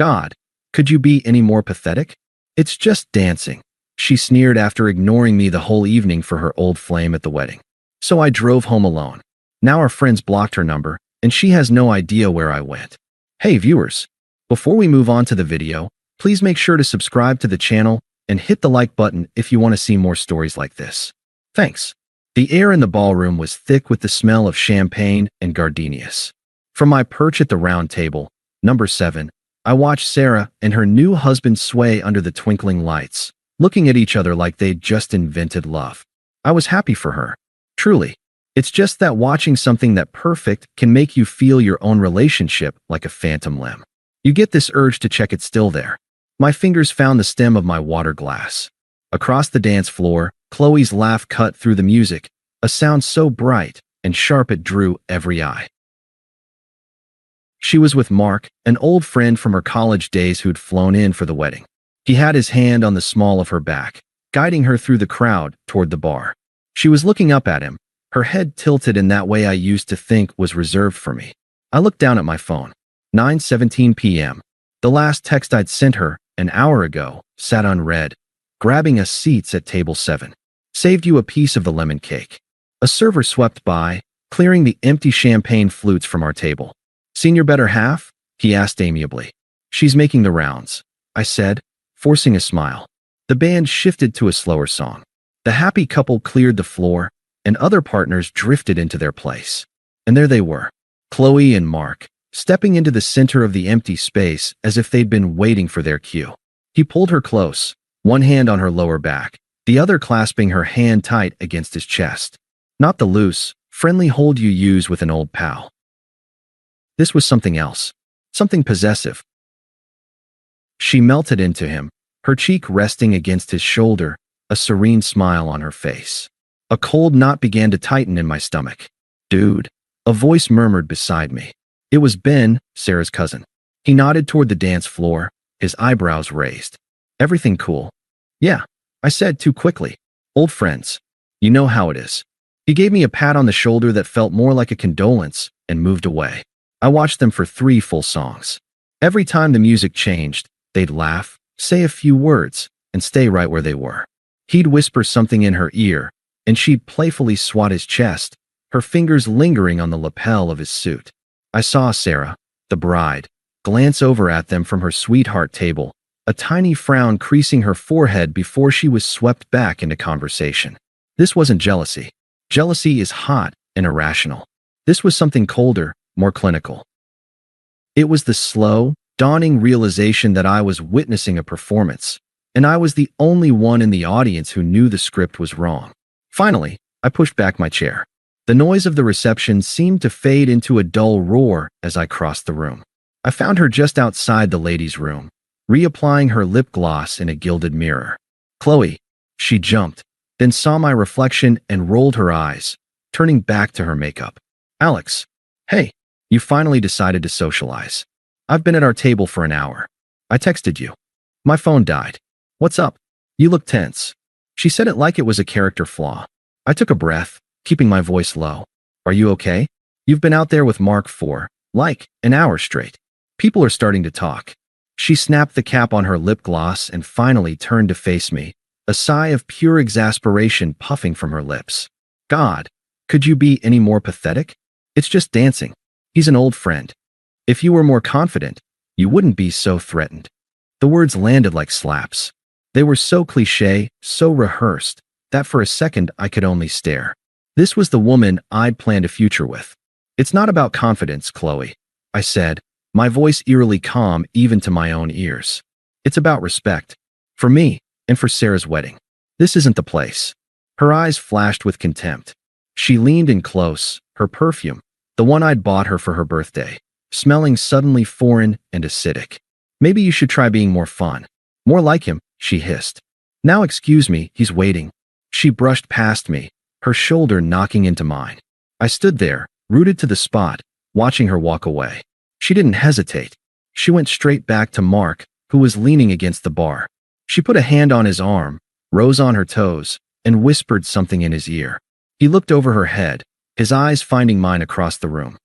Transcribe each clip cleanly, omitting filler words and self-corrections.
God, could you be any more pathetic? It's just dancing, she sneered after ignoring me the whole evening for her old flame at the wedding. So I drove home alone. Now our friends blocked her number, and she has no idea where I went. Hey viewers, before we move on to the video, please make sure to subscribe to the channel and hit the like button if you want to see more stories like this. Thanks. The air in the ballroom was thick with the smell of champagne and gardenias. From my perch at the round table, number 7, I watched Sarah and her new husband sway under the twinkling lights, looking at each other like they'd just invented love. I was happy for her. Truly. It's just that watching something that perfect can make you feel your own relationship like a phantom limb. You get this urge to check it's still there. My fingers found the stem of my water glass. Across the dance floor, Qley's laugh cut through the music, a sound so bright and sharp it drew every eye. She was with Mark, an old friend from her college days who'd flown in for the wedding. He had his hand on the small of her back, guiding her through the crowd toward the bar. She was looking up at him, her head tilted in that way I used to think was reserved for me. I looked down at my phone. 9:17 p.m. The last text I'd sent her, an hour ago, sat unread, grabbing us seats at table 7. Saved you a piece of the lemon cake. A server swept by, clearing the empty champagne flutes from our table. Seen your better half? He asked amiably. She's making the rounds, I said, forcing a smile. The band shifted to a slower song. The happy couple cleared the floor, and other partners drifted into their place. And there they were, Qley and Mark, stepping into the center of the empty space as if they'd been waiting for their cue. He pulled her close, one hand on her lower back, the other clasping her hand tight against his chest. Not the loose, friendly hold you use with an old pal. This was something else, something possessive. She melted into him, her cheek resting against his shoulder, a serene smile on her face. A cold knot began to tighten in my stomach. Dude, a voice murmured beside me. It was Ben, Sarah's cousin. He nodded toward the dance floor, his eyebrows raised. Everything cool? Yeah, I said too quickly. Old friends. You know how it is. He gave me a pat on the shoulder that felt more like a condolence and moved away. I watched them for 3 full songs. Every time the music changed, they'd laugh, say a few words, and stay right where they were. He'd whisper something in her ear, and she'd playfully swat his chest, her fingers lingering on the lapel of his suit. I saw Sarah, the bride, glance over at them from her sweetheart table, a tiny frown creasing her forehead before she was swept back into conversation. This wasn't jealousy. Jealousy is hot and irrational. This was something colder, more clinical. It was the slow, dawning realization that I was witnessing a performance, and I was the only one in the audience who knew the script was wrong. Finally, I pushed back my chair. The noise of the reception seemed to fade into a dull roar as I crossed the room. I found her just outside the ladies' room, reapplying her lip gloss in a gilded mirror. Qley, she jumped, then saw my reflection and rolled her eyes, turning back to her makeup. Alex, hey, you finally decided to socialize. I've been at our table for an hour. I texted you. My phone died. What's up? You look tense. She said it like it was a character flaw. I took a breath, keeping my voice low. Are you okay? You've been out there with Mark for, like, an hour straight. People are starting to talk. She snapped the cap on her lip gloss and finally turned to face me, a sigh of pure exasperation puffing from her lips. God, could you be any more pathetic? It's just dancing. He's an old friend. If you were more confident, you wouldn't be so threatened. The words landed like slaps. They were so cliché, so rehearsed, that for a second I could only stare. This was the woman I'd planned a future with. It's not about confidence, Qley, I said, my voice eerily calm even to my own ears. It's about respect. For me, and for Sarah's wedding. This isn't the place. Her eyes flashed with contempt. She leaned in close, her perfume, the one I'd bought her for her birthday, smelling suddenly foreign and acidic. Maybe you should try being more fun. More like him, she hissed. Now excuse me, he's waiting. She brushed past me, her shoulder knocking into mine. I stood there, rooted to the spot, watching her walk away. She didn't hesitate. She went straight back to Mark, who was leaning against the bar. She put a hand on his arm, rose on her toes, and whispered something in his ear. He looked over her head, his eyes finding mine across the room.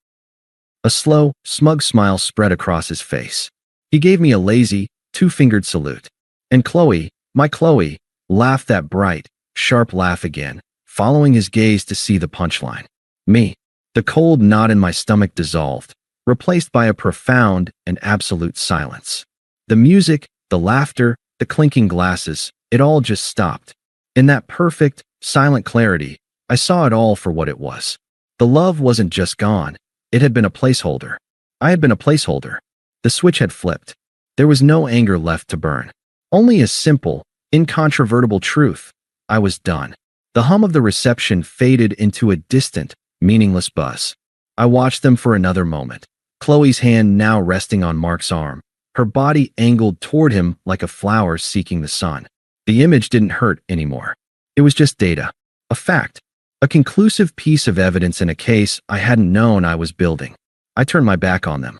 A slow, smug smile spread across his face. He gave me a lazy, two-fingered salute. And Qley, my Qley, laughed that bright, sharp laugh again, following his gaze to see the punchline. Me. The cold knot in my stomach dissolved, replaced by a profound and absolute silence. The music, the laughter, the clinking glasses, it all just stopped. In that perfect, silent clarity, I saw it all for what it was. The love wasn't just gone. It had been a placeholder. I had been a placeholder. The switch had flipped. There was no anger left to burn. Only a simple, incontrovertible truth. I was done. The hum of the reception faded into a distant, meaningless buzz. I watched them for another moment. Qley's hand now resting on Mark's arm, her body angled toward him like a flower seeking the sun. The image didn't hurt anymore. It was just data. A fact. A conclusive piece of evidence in a case I hadn't known I was building. I turned my back on them.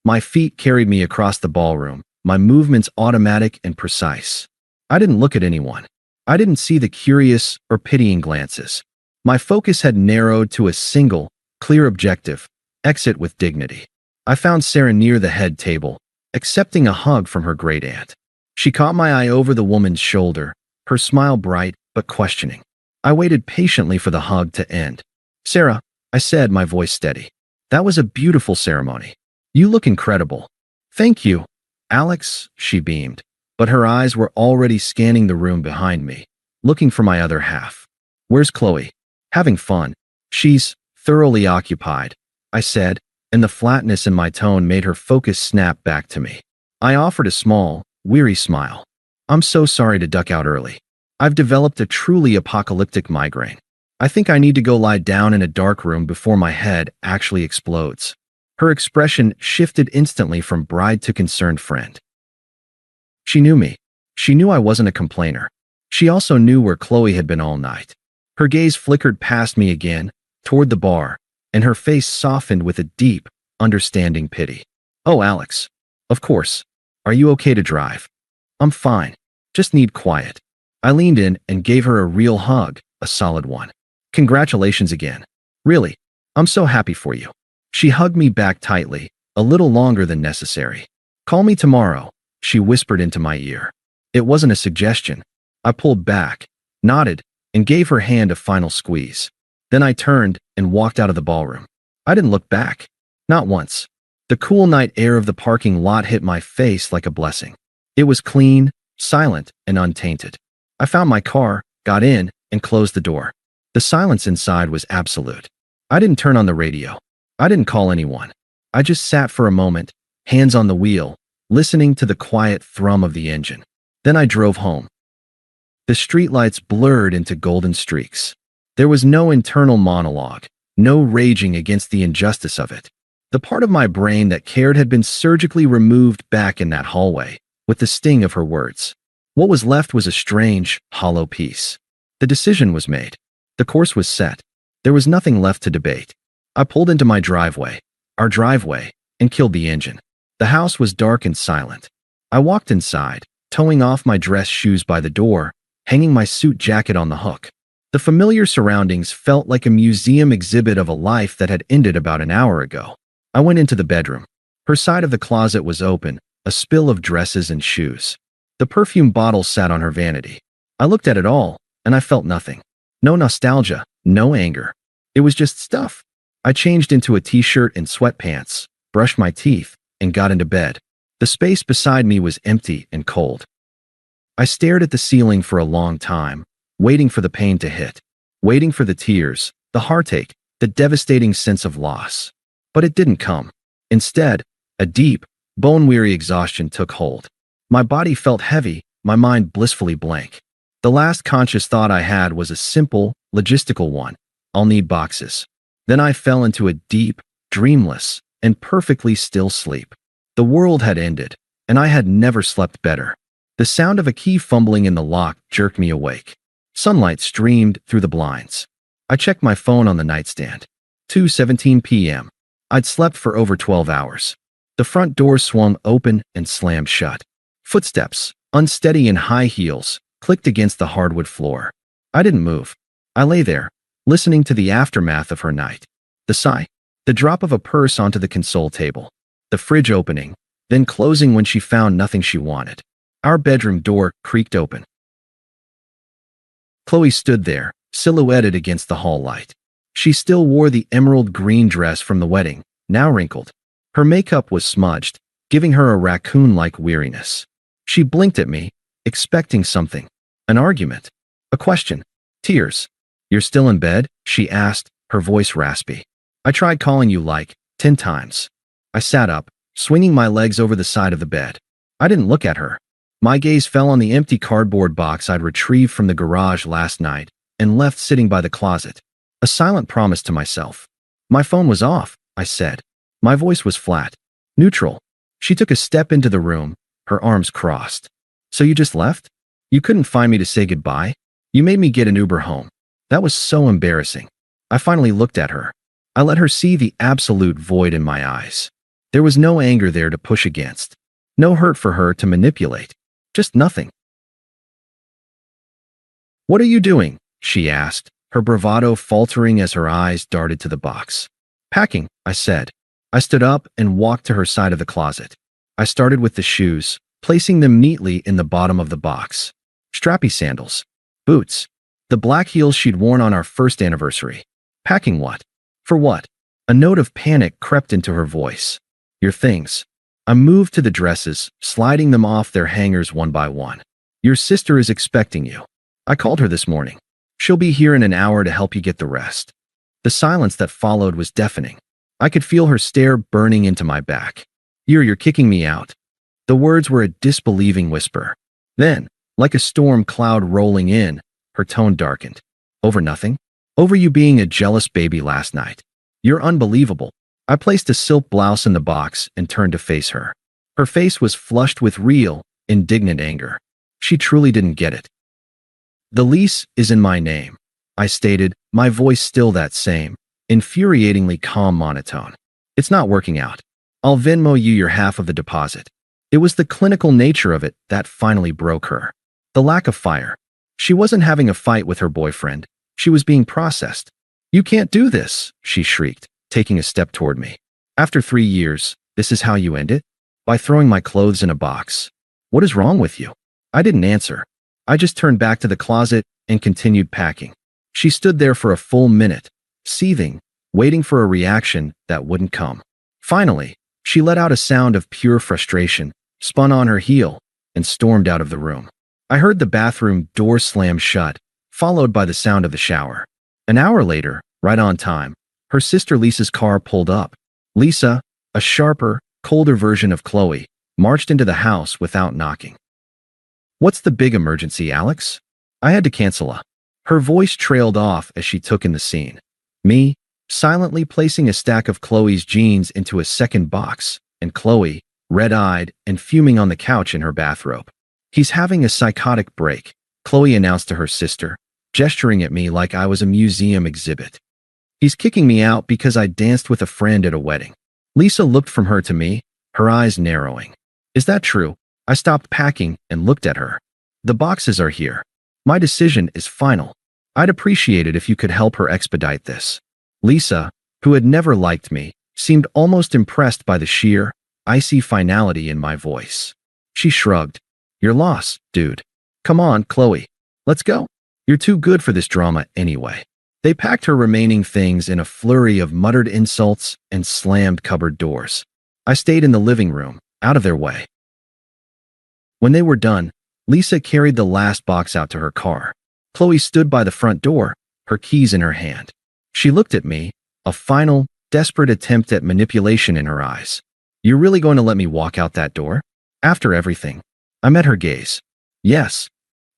My feet carried me across the ballroom, my movements automatic and precise. I didn't look at anyone. I didn't see the curious or pitying glances. My focus had narrowed to a single, clear objective: exit with dignity. I found Sarah near the head table, accepting a hug from her great aunt. She caught my eye over the woman's shoulder, her smile bright but questioning. I waited patiently for the hug to end. "Sarah," I said, my voice steady. "That was a beautiful ceremony. You look incredible." "Thank you, Alex," she beamed, but her eyes were already scanning the room behind me, looking for my other half. "Where's Qley?" "Having fun. She's thoroughly occupied," I said, and the flatness in my tone made her focus snap back to me. I offered a small, weary smile. "I'm so sorry to duck out early. I've developed a truly apocalyptic migraine. I think I need to go lie down in a dark room before my head actually explodes." Her expression shifted instantly from bride to concerned friend. She knew me. She knew I wasn't a complainer. She also knew where Qley had been all night. Her gaze flickered past me again, toward the bar, and her face softened with a deep, understanding pity. "Oh, Alex. Of course. Are you okay to drive?" "I'm fine. Just need quiet." I leaned in and gave her a real hug, a solid one. "Congratulations again. Really, I'm so happy for you." She hugged me back tightly, a little longer than necessary. "Call me tomorrow," she whispered into my ear. It wasn't a suggestion. I pulled back, nodded, and gave her hand a final squeeze. Then I turned and walked out of the ballroom. I didn't look back. Not once. The cool night air of the parking lot hit my face like a blessing. It was clean, silent, and untainted. I found my car, got in, and closed the door. The silence inside was absolute. I didn't turn on the radio. I didn't call anyone. I just sat for a moment, hands on the wheel, listening to the quiet thrum of the engine. Then I drove home. The streetlights blurred into golden streaks. There was no internal monologue, no raging against the injustice of it. The part of my brain that cared had been surgically removed back in that hallway, with the sting of her words. What was left was a strange, hollow peace. The decision was made. The course was set. There was nothing left to debate. I pulled into my driveway, our driveway, and killed the engine. The house was dark and silent. I walked inside, towing off my dress shoes by the door, hanging my suit jacket on the hook. The familiar surroundings felt like a museum exhibit of a life that had ended about an hour ago. I went into the bedroom. Her side of the closet was open, a spill of dresses and shoes. The perfume bottle sat on her vanity. I looked at it all, and I felt nothing. No nostalgia, no anger. It was just stuff. I changed into a t-shirt and sweatpants, brushed my teeth, and got into bed. The space beside me was empty and cold. I stared at the ceiling for a long time, waiting for the pain to hit, waiting for the tears, the heartache, the devastating sense of loss. But it didn't come. Instead, a deep, bone-weary exhaustion took hold. My body felt heavy, my mind blissfully blank. The last conscious thought I had was a simple, logistical one: I'll need boxes. Then I fell into a deep, dreamless, and perfectly still sleep. The world had ended, and I had never slept better. The sound of a key fumbling in the lock jerked me awake. Sunlight streamed through the blinds. I checked my phone on the nightstand. 2:17 p.m. I'd slept for over 12 hours. The front door swung open and slammed shut. Footsteps, unsteady in high heels, clicked against the hardwood floor. I didn't move. I lay there, listening to the aftermath of her night. The sigh, the drop of a purse onto the console table, the fridge opening, then closing when she found nothing she wanted. Our bedroom door creaked open. Qley stood there, silhouetted against the hall light. She still wore the emerald green dress from the wedding, now wrinkled. Her makeup was smudged, giving her a raccoon-like weariness. She blinked at me, expecting something. An argument. A question. Tears. "You're still in bed?" she asked, her voice raspy. "I tried calling you like 10 times. I sat up, swinging my legs over the side of the bed. I didn't look at her. My gaze fell on the empty cardboard box I'd retrieved from the garage last night and left sitting by the closet. A silent promise to myself. "My phone was off," I said. My voice was flat. Neutral. She took a step into the room, her arms crossed. "So you just left? You couldn't find me to say goodbye? You made me get an Uber home." That was so embarrassing. I finally looked at her. I let her see the absolute void in my eyes. There was no anger there to push against. No hurt for her to manipulate. Just nothing. "What are you doing?" she asked, her bravado faltering as her eyes darted to the box. "Packing," I said. I stood up and walked to her side of the closet. I started with the shoes, placing them neatly in the bottom of the box. Strappy sandals. Boots. The black heels she'd worn on our first anniversary. Packing what? For what? A note of panic crept into her voice. "Your things." I moved to the dresses, sliding them off their hangers one by one. "Your sister is expecting you. I called her this morning. She'll be here in an hour to help you get the rest." The silence that followed was deafening. I could feel her stare burning into my back. You're kicking me out." The words were a disbelieving whisper. Then, like a storm cloud rolling in, her tone darkened. "Over nothing? Over you being a jealous baby last night. You're unbelievable." I placed a silk blouse in the box and turned to face her. Her face was flushed with real, indignant anger. She truly didn't get it. "The lease is in my name," I stated, my voice still that same, infuriatingly calm monotone. "It's not working out. I'll Venmo you your half of the deposit." It was the clinical nature of it that finally broke her. The lack of fire. She wasn't having a fight with her boyfriend. She was being processed. "You can't do this," she shrieked, taking a step toward me. "After 3 years, this is how you end it? By throwing my clothes in a box. What is wrong with you?" I didn't answer. I just turned back to the closet and continued packing. She stood there for a full minute, seething, waiting for a reaction that wouldn't come. Finally, she let out a sound of pure frustration, spun on her heel, and stormed out of the room. I heard the bathroom door slam shut, followed by the sound of the shower. An hour later, right on time, her sister Lisa's car pulled up. Lisa, a sharper, colder version of Qley, marched into the house without knocking. "What's the big emergency, Alex?" I had to cancel. Her voice trailed off as she took in the scene. Me, silently placing a stack of Qley's jeans into a second box, and Qley, red-eyed and fuming on the couch in her bathrobe. "He's having a psychotic break," Qley announced to her sister, gesturing at me like I was a museum exhibit. "He's kicking me out because I danced with a friend at a wedding." Lisa looked from her to me, her eyes narrowing. "Is that true?" I stopped packing and looked at her. "The boxes are here. My decision is final. I'd appreciate it if you could help her expedite this." Lisa, who had never liked me, seemed almost impressed by the sheer, icy finality in my voice. She shrugged. "Your loss, dude. Come on, Qley. Let's go. You're too good for this drama anyway." They packed her remaining things in a flurry of muttered insults and slammed cupboard doors. I stayed in the living room, out of their way. When they were done, Lisa carried the last box out to her car. Qley stood by the front door, her keys in her hand. She looked at me, a final, desperate attempt at manipulation in her eyes. "You're really going to let me walk out that door? After everything?" I met her gaze. Yes.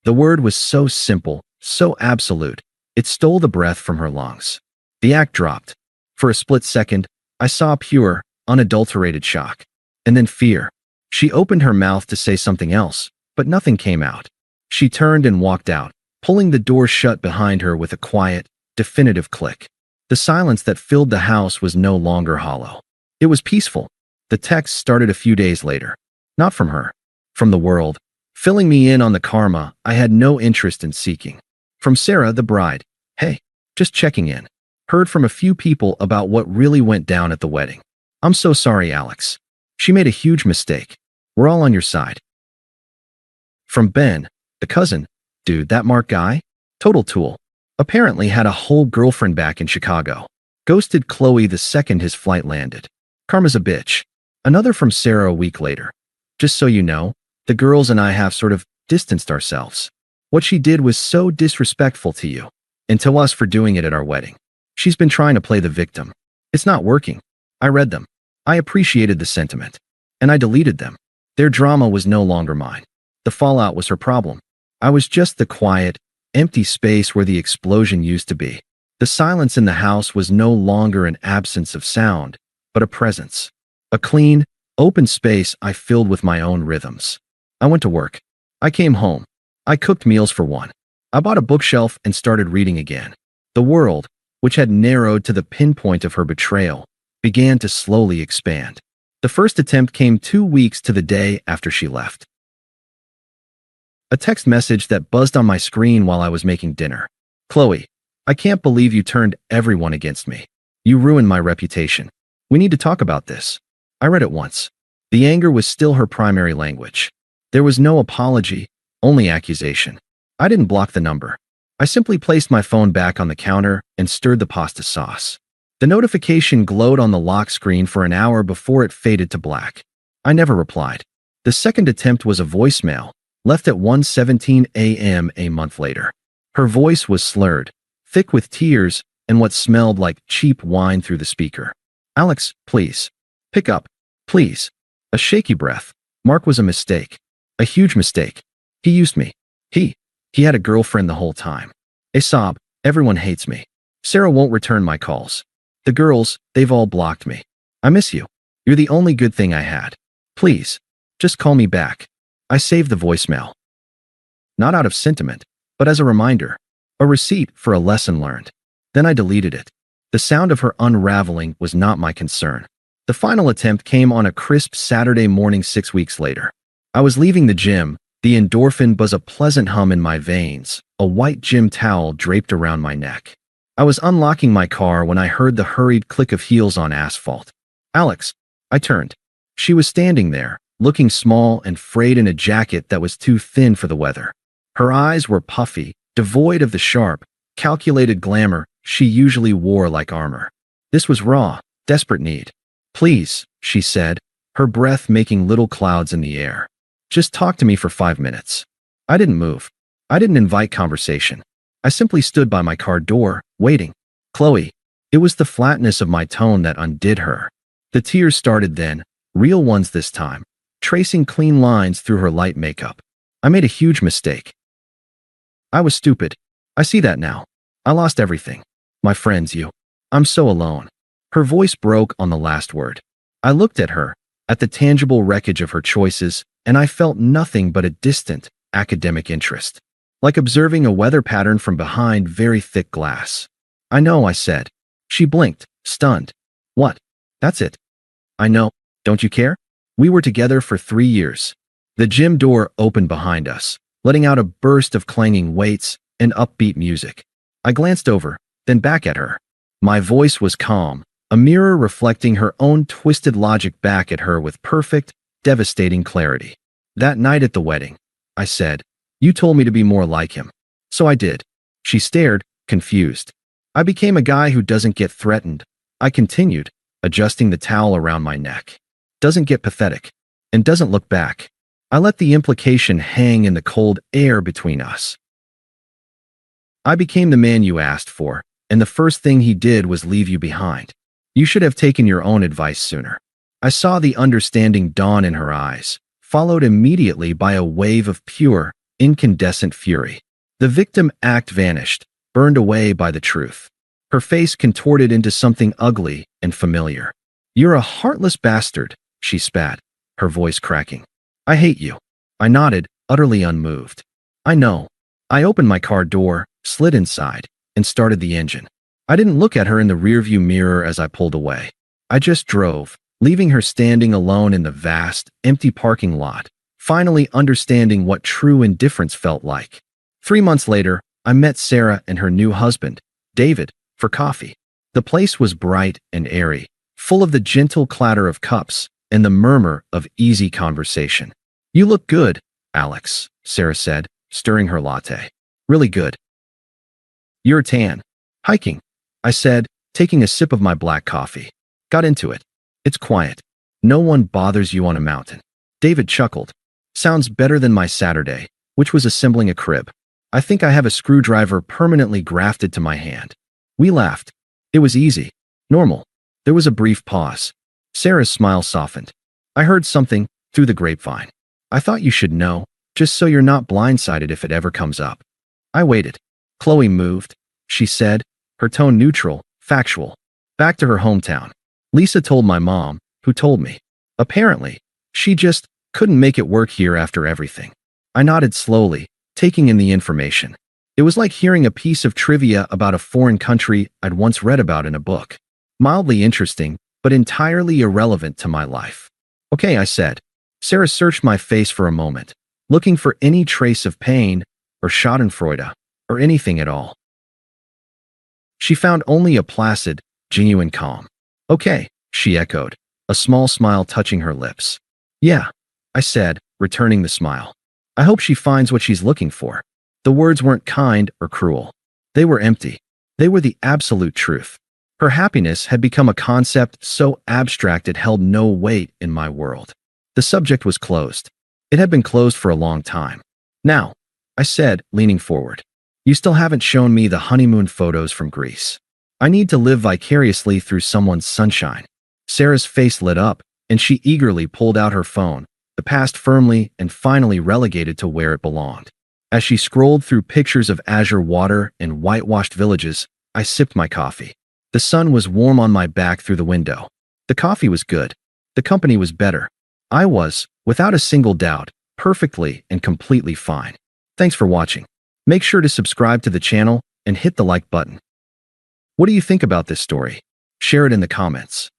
The word was so simple, so absolute, it stole the breath from her lungs. The act dropped. For a split second, I saw pure, unadulterated shock. And then fear. She opened her mouth to say something else, but nothing came out. She turned and walked out, pulling the door shut behind her with a quiet, definitive click. The silence that filled the house was no longer hollow. It was peaceful. The text started a few days later. Not from her. From the world, filling me in on the karma I had no interest in seeking. From Sarah, the bride. "Hey, just checking in. Heard from a few people about what really went down at the wedding. I'm so sorry, Alex. She made a huge mistake. We're all on your side. From Ben, the cousin. Dude, that Mark guy? Total tool. Apparently had a whole girlfriend back in Chicago. Ghosted Qley the second his flight landed. Karma's a bitch. Another from Sarah a week later. Just so you know, the girls and I have sort of distanced ourselves. What she did was so disrespectful to you, and to us for doing it at our wedding. She's been trying to play the victim. It's not working. I read them. I appreciated the sentiment. And I deleted them. Their drama was no longer mine. The fallout was her problem. I was just the quiet, empty space where the explosion used to be. The silence in the house was no longer an absence of sound, but a presence. A clean, open space I filled with my own rhythms. I went to work. I came home. I cooked meals for one. I bought a bookshelf and started reading again. The world, which had narrowed to the pinpoint of her betrayal, began to slowly expand. The first attempt came 2 weeks to the day after she left. A text message that buzzed on my screen while I was making dinner. Qley, I can't believe you turned everyone against me. You ruined my reputation. We need to talk about this. I read it once. The anger was still her primary language. There was no apology, only accusation. I didn't block the number. I simply placed my phone back on the counter and stirred the pasta sauce. The notification glowed on the lock screen for an hour before it faded to black. I never replied. The second attempt was a voicemail, left at 1:17 a.m. a month later. Her voice was slurred, thick with tears and what smelled like cheap wine through the speaker. Alex, please. Pick up. Please. A shaky breath. Mark was a mistake. A huge mistake. He used me. He had a girlfriend the whole time. A sob. Everyone hates me. Sarah won't return my calls. The girls, they've all blocked me. I miss you. You're the only good thing I had. Please. Just call me back. I saved the voicemail. Not out of sentiment, but as a reminder. A receipt for a lesson learned. Then I deleted it. The sound of her unraveling was not my concern. The final attempt came on a crisp Saturday morning 6 weeks later. I was leaving the gym, the endorphin buzz a pleasant hum in my veins, a white gym towel draped around my neck. I was unlocking my car when I heard the hurried click of heels on asphalt. Alex. I turned. She was standing there, looking small and frayed in a jacket that was too thin for the weather. Her eyes were puffy, devoid of the sharp, calculated glamour she usually wore like armor. This was raw, desperate need. Please, she said, her breath making little clouds in the air. Just talk to me for 5 minutes. I didn't move. I didn't invite conversation. I simply stood by my car door, waiting. Qley. It was the flatness of my tone that undid her. The tears started then, real ones this time, tracing clean lines through her light makeup. I made a huge mistake. I was stupid. I see that now. I lost everything. My friends, you. I'm so alone. Her voice broke on the last word. I looked at her, at the tangible wreckage of her choices, and I felt nothing but a distant, academic interest. Like observing a weather pattern from behind very thick glass. I know, I said. She blinked, stunned. What? That's it. I know. Don't you care? We were together for 3 years. The gym door opened behind us, letting out a burst of clanging weights and upbeat music. I glanced over, then back at her. My voice was calm, a mirror reflecting her own twisted logic back at her with perfect, devastating clarity. That night at the wedding, I said, you told me to be more like him. So I did. She stared, confused. I became a guy who doesn't get threatened. I continued, adjusting the towel around my neck. Doesn't get pathetic. And doesn't look back. I let the implication hang in the cold air between us. I became the man you asked for, and the first thing he did was leave you behind. You should have taken your own advice sooner. I saw the understanding dawn in her eyes, followed immediately by a wave of pure, incandescent fury. The victim act vanished, burned away by the truth. Her face contorted into something ugly and familiar. You're a heartless bastard, she spat, her voice cracking. I hate you. I nodded, utterly unmoved. I know. I opened my car door, slid inside, and started the engine. I didn't look at her in the rearview mirror as I pulled away. I just drove, leaving her standing alone in the vast, empty parking lot, finally understanding what true indifference felt like. 3 months later, I met Sarah and her new husband, David, for coffee. The place was bright and airy, full of the gentle clatter of cups, and the murmur of easy conversation. "You look good, Alex," Sarah said, stirring her latte. "Really good." "You're tan." "Hiking," I said, taking a sip of my black coffee. "Got into it. It's quiet. No one bothers you on a mountain." David chuckled. "Sounds better than my Saturday, which was assembling a crib. I think I have a screwdriver permanently grafted to my hand." We laughed. It was easy. Normal. There was a brief pause. Sarah's smile softened. "I heard something through the grapevine. I thought you should know, just so you're not blindsided if it ever comes up." I waited. "Qley moved," she said, her tone neutral, factual. "Back to her hometown. Lisa told my mom, who told me. Apparently, she just couldn't make it work here after everything." I nodded slowly, taking in the information. It was like hearing a piece of trivia about a foreign country I'd once read about in a book. Mildly interesting, but entirely irrelevant to my life. "Okay," I said. Sarah searched my face for a moment, looking for any trace of pain, or schadenfreude, or anything at all. She found only a placid, genuine calm. "Okay," she echoed, a small smile touching her lips. "Yeah," I said, returning the smile. "I hope she finds what she's looking for." The words weren't kind or cruel. They were empty. They were the absolute truth. Her happiness had become a concept so abstract it held no weight in my world. The subject was closed. It had been closed for a long time. "Now," I said, leaning forward, "you still haven't shown me the honeymoon photos from Greece. I need to live vicariously through someone's sunshine." Sarah's face lit up, and she eagerly pulled out her phone, the past firmly and finally relegated to where it belonged. As she scrolled through pictures of azure water and whitewashed villages, I sipped my coffee. The sun was warm on my back through the window. The coffee was good. The company was better. I was, without a single doubt, perfectly and completely fine. Thanks for watching. Make sure to subscribe to the channel and hit the like button. What do you think about this story? Share it in the comments.